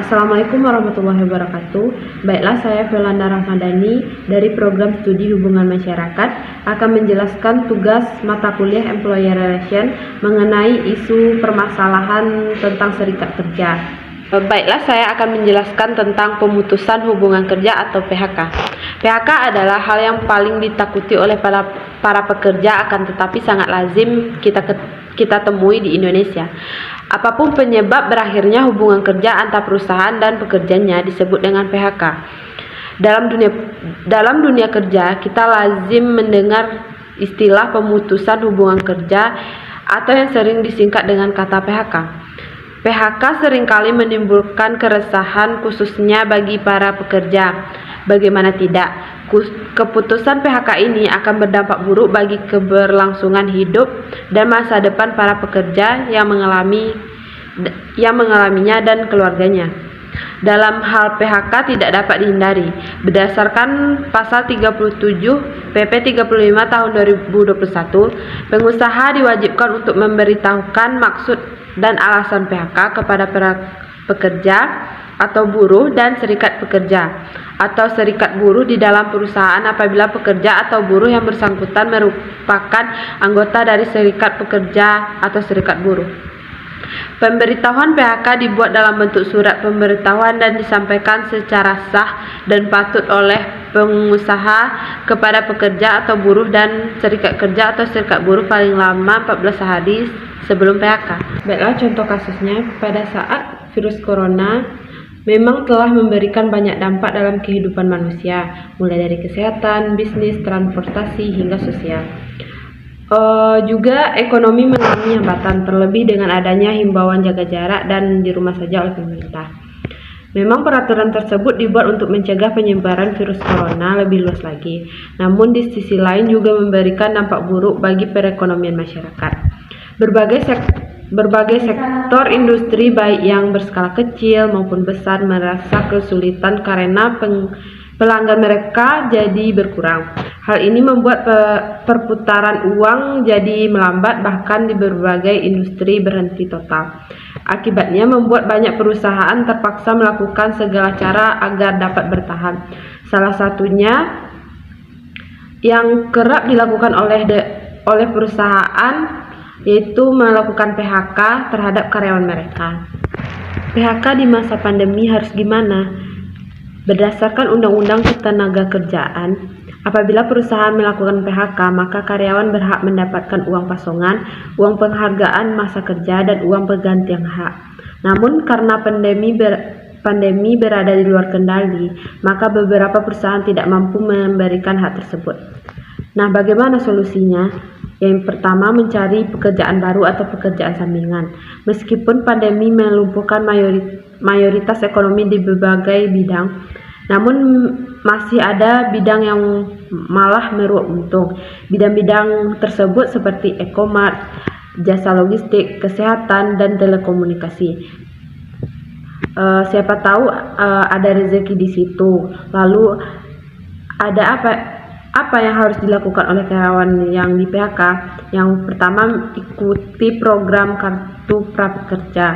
Assalamualaikum warahmatullahi wabarakatuh. Baiklah, saya Yolanda Ramadhani dari Program Studi Hubungan Masyarakat akan menjelaskan tugas mata kuliah Employer Relation mengenai isu permasalahan tentang serikat kerja. Baiklah, saya akan menjelaskan tentang pemutusan hubungan kerja atau PHK. PHK adalah hal yang paling ditakuti oleh para pekerja, akan tetapi sangat lazim kita temui di Indonesia. Apapun penyebab berakhirnya hubungan kerja antar perusahaan dan pekerjanya disebut dengan PHK. Dalam dunia kerja, kita lazim mendengar istilah pemutusan hubungan kerja atau yang sering disingkat dengan kata PHK. PHK seringkali menimbulkan keresahan khususnya bagi para pekerja. Bagaimana tidak, keputusan PHK ini akan berdampak buruk bagi keberlangsungan hidup dan masa depan para pekerja yang mengalaminya dan keluarganya. Dalam hal PHK tidak dapat dihindari. Berdasarkan pasal 37 PP 35 tahun 2021, pengusaha diwajibkan untuk memberitahukan maksud dan alasan PHK kepada para pekerja atau buruh dan serikat pekerja atau serikat buruh di dalam perusahaan apabila pekerja atau buruh yang bersangkutan merupakan anggota dari serikat pekerja atau serikat buruh. Pemberitahuan PHK dibuat dalam bentuk surat pemberitahuan dan disampaikan secara sah dan patut oleh pengusaha kepada pekerja atau buruh dan serikat kerja atau serikat buruh paling lama 14 hari sebelum PHK. Baiklah, contoh kasusnya, pada saat virus corona memang telah memberikan banyak dampak dalam kehidupan manusia, mulai dari kesehatan, bisnis, transportasi, hingga sosial. Juga ekonomi mengalami hambatan, terlebih dengan adanya himbauan jaga jarak dan di rumah saja oleh pemerintah. Memang peraturan tersebut dibuat untuk mencegah penyebaran virus corona lebih luas lagi, namun di sisi lain juga memberikan dampak buruk bagi perekonomian masyarakat. Berbagai sektor industri baik yang berskala kecil maupun besar merasa kesulitan karena pelanggan mereka jadi berkurang. Hal ini membuat perputaran uang jadi melambat, bahkan di berbagai industri berhenti total. Akibatnya membuat banyak perusahaan terpaksa melakukan segala cara agar dapat bertahan. Salah satunya yang kerap dilakukan oleh perusahaan yaitu melakukan PHK terhadap karyawan mereka. PHK di masa pandemi harus gimana? Berdasarkan Undang-Undang Ketenagakerjaan, apabila perusahaan melakukan PHK, maka karyawan berhak mendapatkan uang pasongan, uang penghargaan masa kerja, dan uang penggantian hak. Namun karena pandemi berada di luar kendali, maka beberapa perusahaan tidak mampu memberikan hak tersebut. Nah, bagaimana solusinya? Yang pertama, mencari pekerjaan baru atau pekerjaan sampingan. Meskipun pandemi melumpuhkan mayoritas ekonomi di berbagai bidang, namun masih ada bidang yang malah meruak untung. Bidang-bidang tersebut seperti e-commerce, jasa logistik, kesehatan, dan telekomunikasi. Siapa tahu ada rezeki di situ. Lalu ada apa yang harus dilakukan oleh karyawan yang di PHK? Yang pertama, ikuti program Kartu Prakerja.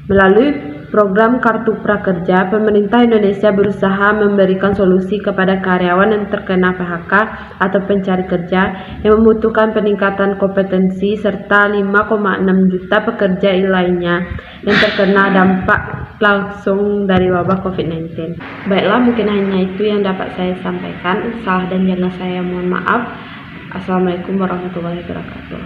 Melalui program Kartu Prakerja, pemerintah Indonesia berusaha memberikan solusi kepada karyawan yang terkena PHK atau pencari kerja yang membutuhkan peningkatan kompetensi serta 5,6 juta pekerja lainnya yang terkena dampak langsung dari wabah COVID-19. Baiklah, mungkin hanya itu yang dapat saya sampaikan. Salah dan jangan saya mohon maaf. Assalamualaikum warahmatullahi wabarakatuh.